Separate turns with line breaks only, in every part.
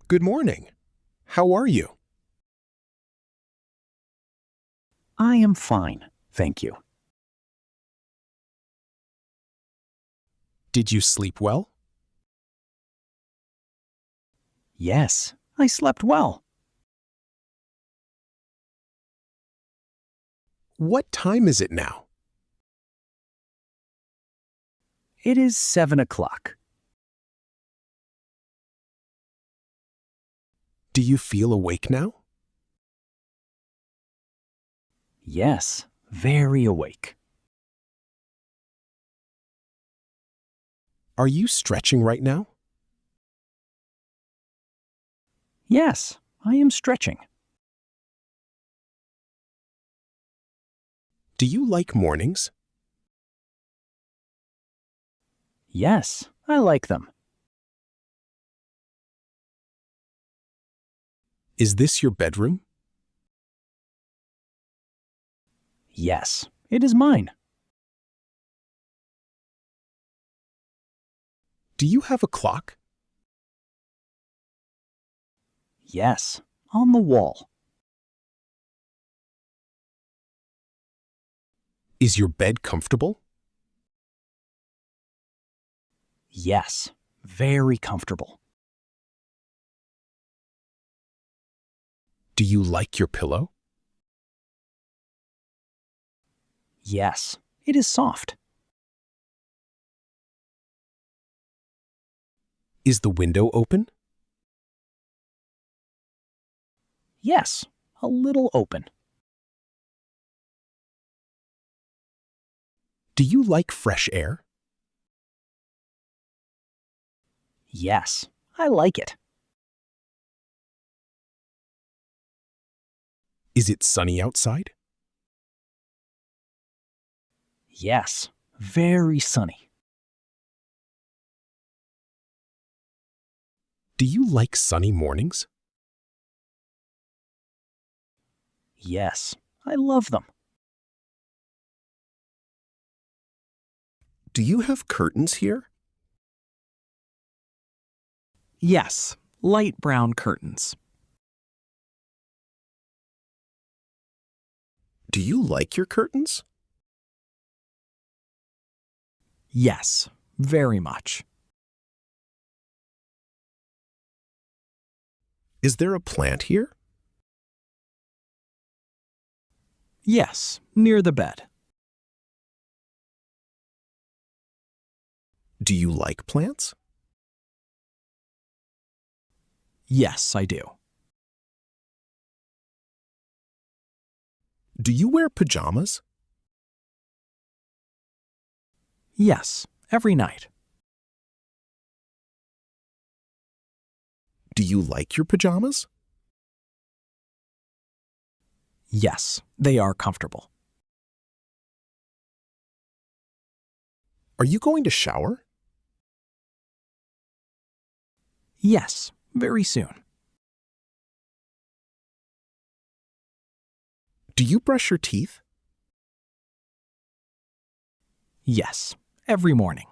Good morning. How are you?
I am fine, thank you.
Did you sleep well?
Yes, I slept well.
What time is it now?
It is 7 o'clock.
Do you feel awake now?
Yes, very awake.
Are you stretching right now?
Yes, I am stretching.
Do you like mornings?
Yes, I like them.
Is this your bedroom?
Yes, it is mine.
Do you have a clock?
Yes, on the wall.
Is your bed comfortable?
Yes, very comfortable.
Do you like your pillow?
Yes, it is soft.
Is the window open?
Yes, a little open.
Do you like fresh air?
Yes, I like it.
Is it sunny outside?
Yes, very sunny.
Do you like sunny mornings?
Yes, I love them.
Do you have curtains here?
Yes, light brown curtains.
Do you like your curtains?
Yes, very much.
Is there a plant here?
Yes, near the bed.
Do you like plants?
Yes, I do.
Do you wear pajamas?
Yes, every night.
Do you like your pajamas?
Yes, they are comfortable.
Are you going to shower?
Yes, very soon.
Do you brush your teeth?
Yes, every morning.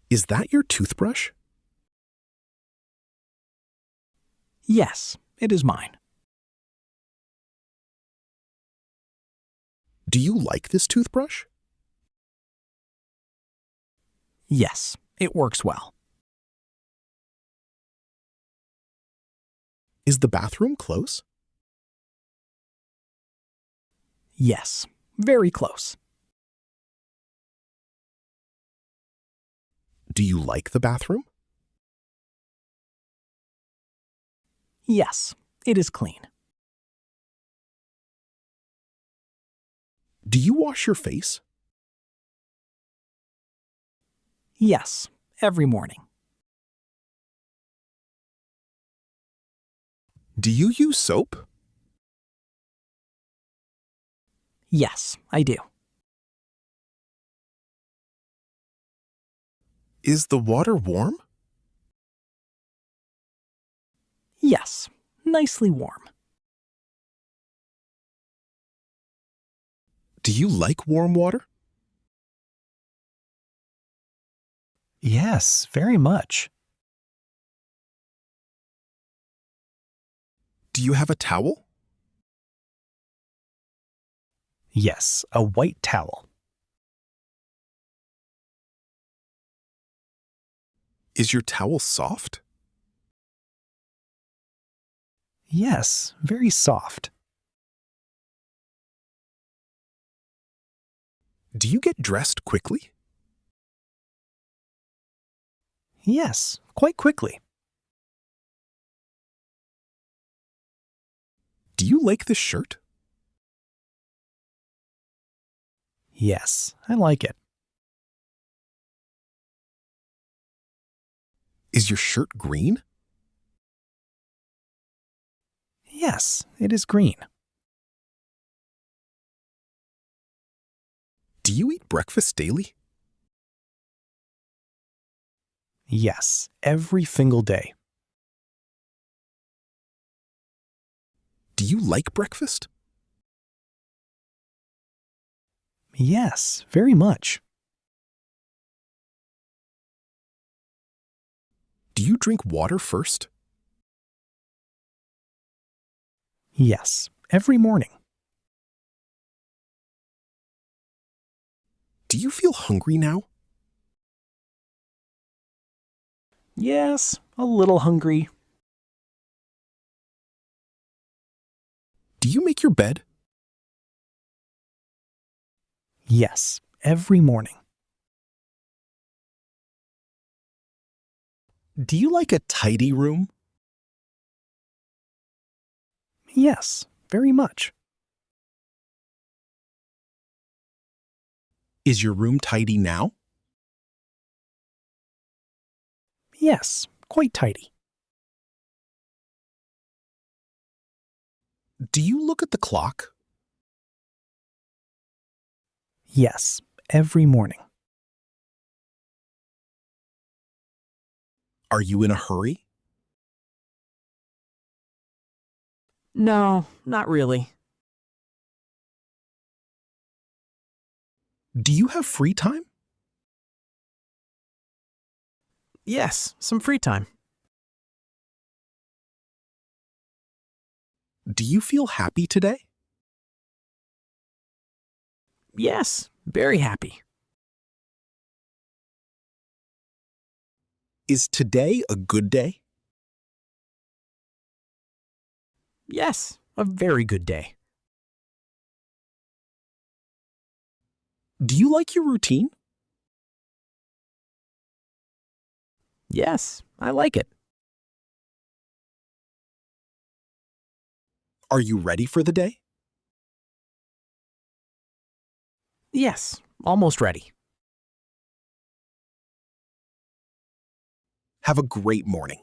Is that your toothbrush?
Yes, it is mine.
Do you like this toothbrush?
Yes, it works well.
Is the bathroom close?
Yes, very close.
Do you like the bathroom?
Yes, it is clean.
Do you wash your face?
Yes, every morning.
Do you use soap?
Yes, I do.
Is the water warm?
Yes, nicely warm.
Do you like warm water? Yes, very much.
Do you have a towel?
Yes, a white towel.
Is your towel soft?
Yes, very soft.
Do you get dressed quickly?
Yes, quite quickly.
Do you like this shirt?
Yes, I like it.
Is your shirt green?
Yes, it is green.
Do you eat breakfast daily?
Yes, every single day.
Do you like breakfast?
Yes, very much.
Do you drink water first?
Yes, every morning.
Do you feel hungry now?
Yes, a little hungry.
Do you make your bed?
Yes, every morning.
Do you like a tidy room?
Yes, very much.
Is your room tidy now?
Yes, quite tidy.
Do you look at the clock?
Yes, every morning.
Are you in a hurry?
No, not really.
Do you have free time?
Yes, some free time.
Do you feel happy today?
Yes, very happy.
Is today a good day?
Yes, a very good day.
Do you like your routine?
Yes, I like it.
Are you ready for the day?
Yes, almost ready.
Have a great morning.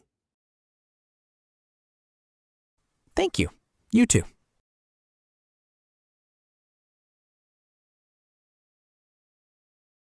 Thank you. You too.